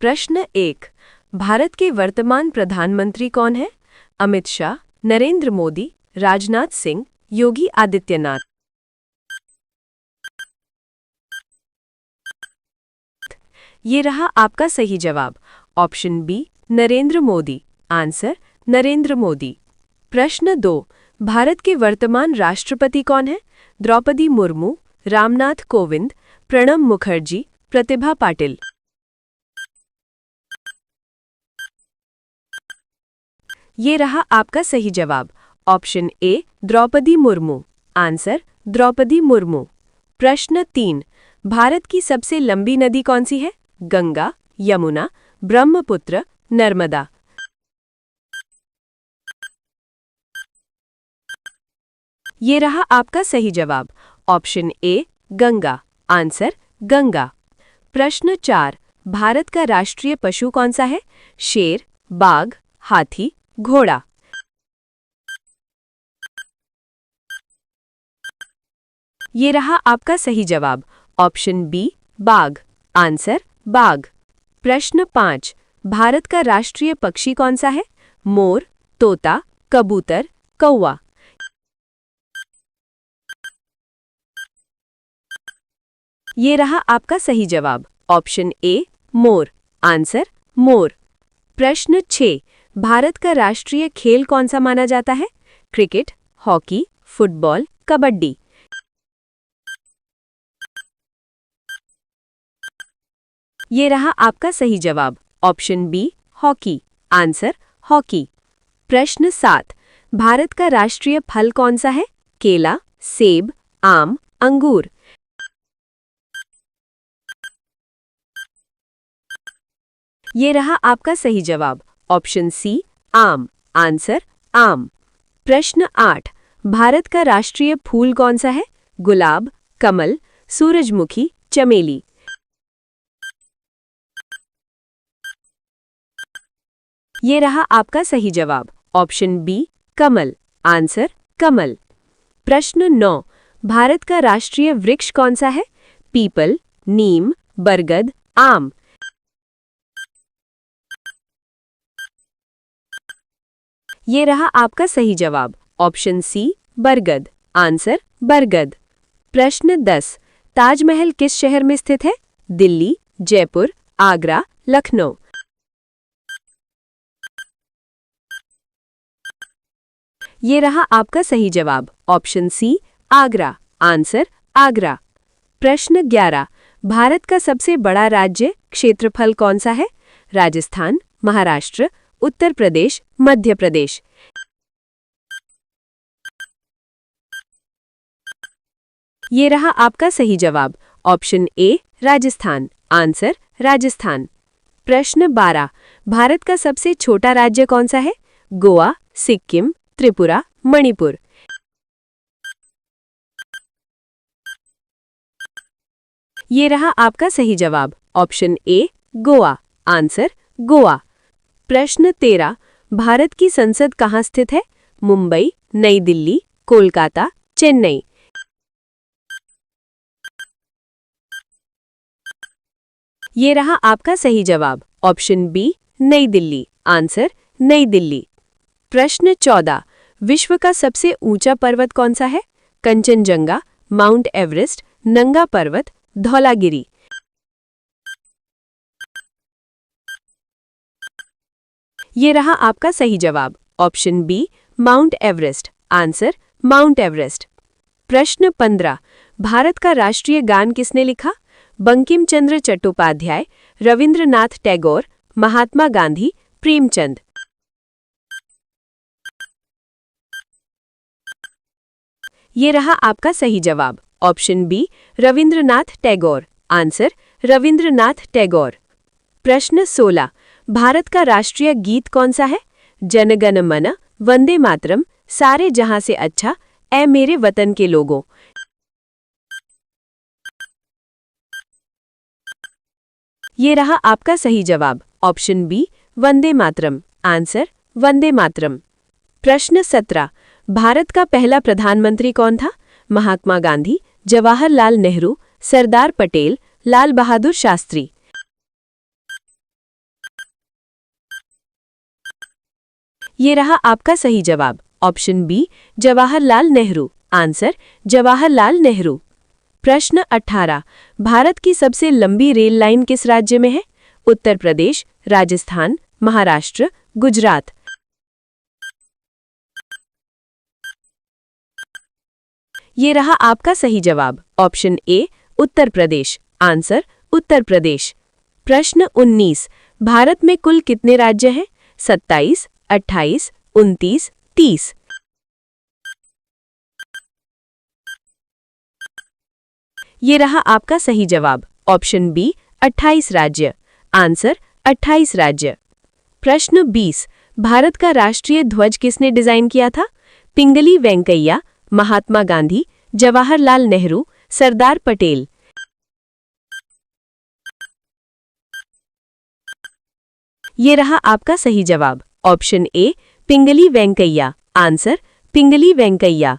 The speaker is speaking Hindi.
प्रश्न 1। भारत के वर्तमान प्रधानमंत्री कौन है? अमित शाह, नरेंद्र मोदी, राजनाथ सिंह, योगी आदित्यनाथ। ये रहा आपका सही जवाब। Option B Narendra Modi. Answer Narendra Modi. प्रश्न 2। भारत के वर्तमान राष्ट्रपति कौन है? द्रौपदी मुर्मू, रामनाथ कोविंद, प्रणब मुखर्जी, प्रतिभा पाटिल। ये रहा आपका सही जवाब। Option A Draupadi Murmu. Answer Draupadi Murmu. प्रश्न 3। भारत की सबसे लंबी नदी कौन सी है? गंगा, यमुना, ब्रह्मपुत्र, नर्मदा। ये रहा आपका सही जवाब। ऑप्शन ए गंगा। आंसर गंगा। प्रश्न 4। भारत का राष्ट्रीय पशु कौन सा है? शेर, बाघ, हाथी, घोड़ा। ये रहा आपका सही जवाब। ऑप्शन बी बाघ। आंसर बाघ। प्रश्न 5। भारत का राष्ट्रीय पक्षी कौन सा है? मोर, तोता, कबूतर, कौवा। ये रहा आपका सही जवाब। ऑप्शन ए मोर। Answer more. प्रश्न 6। भारत का राष्ट्रीय खेल कौन सा माना जाता है? Cricket, hockey, football, kabaddi. ये रहा आपका सही जवाब। Option B hockey. Answer hockey. प्रश्न 7। भारत का राष्ट्रीय फल कौन सा है? केला, सेब, आम, अंगूर। ये रहा आपका सही जवाब। ऑप्शन सी आम। आंसर आम। प्रश्न 8। भारत का राष्ट्रीय फूल कौन सा है? गुलाब, कमल, सूरजमुखी, चमेली। ये रहा आपका सही जवाब। ऑप्शन बी कमल। आंसर कमल। प्रश्न 9। भारत का राष्ट्रीय वृक्ष कौन सा है? पीपल, नीम, बरगद, आम। ये रहा आपका सही जवाब। ऑप्शन सी बरगद। आंसर बरगद। प्रश्न 10। ताजमहल किस शहर में स्थित है? दिल्ली, जयपुर, आगरा, लखनऊ। ये रहा आपका सही जवाब। Option C Agra. Answer Agra. प्रश्न 11। भारत का सबसे बड़ा राज्य क्षेत्रफल कौन सा है? राजस्थान, महाराष्ट्र, उत्तर प्रदेश, मध्य प्रदेश। ये रहा आपका सही जवाब। ऑप्शन ए राजस्थान। आंसर राजस्थान। प्रश्न 12। भारत का सबसे छोटा राज्य कौन सा है? गोवा, सिक्किम, त्रिपुरा, मणिपुर। ये रहा आपका सही जवाब। ऑप्शन ए गोवा। आंसर गोवा। प्रश्न 13। भारत की संसद कहाँ स्थित है? मुंबई, नई दिल्ली, कोलकाता, चेन्नई। ये रहा आपका सही जवाब। ऑप्शन बी नई दिल्ली। आंसर नई दिल्ली। प्रश्न 14। विश्व का सबसे ऊंचा पर्वत कौन सा है? कंचनजंगा, माउंट एवरेस्ट, नंगा पर्वत, धौलागिरी। ये रहा आपका सही जवाब। Option B Mount Everest. Answer Mount Everest. प्रश्न 15। भारत का राष्ट्रीय गान किसने लिखा? बंकिम चंद्र चट्टोपाध्याय, रविंद्रनाथ टैगोर, महात्मा गांधी, प्रेमचंद। ये रहा आपका सही जवाब। Option B Rabindranath Tagore. Answer Rabindranath Tagore. प्रश्न 16। भारत का राष्ट्रीय गीत कौन सा है? जन गण मन, वंदे मातरम, सारे जहां से अच्छा, ऐ मेरे वतन के लोगों। ये रहा आपका सही जवाब। Option B Vande Mataram. Answer Vande Mataram. प्रश्न 17। भारत का पहला प्रधानमंत्री कौन था? महात्मा गांधी, जवाहरलाल नेहरू, सरदार पटेल, लाल बहादुर शास्त्री। ये रहा आपका सही जवाब option B Jawaharlal Nehru. Answer Jawaharlal Nehru. प्रश्न 18 भारत की सबसे लंबी रेल लाइन किस राज्य में है? उत्तर प्रदेश, राजस्थान, महाराष्ट्र, गुजरात। ये रहा आपका सही जवाब ऑप्शन ए उत्तर प्रदेश। आंसर उत्तर प्रदेश। प्रश्न 19 भारत में कुल कितने राज्य हैं? 27, 28, 29, 30। ये रहा आपका सही जवाब ऑप्शन बी 28 राज्य। आंसर 28 राज्य। प्रश्न 20 भारत का राष्ट्रीय ध्वज किसने डिजाइन किया था? पिंगली वेंकैया, महात्मा गांधी, जवाहरलाल नेहरू, सरदार पटेल। ये रहा आपका सही जवाब ऑप्शन ए पिंगली वेंकैया। आंसर पिंगली वेंकैया।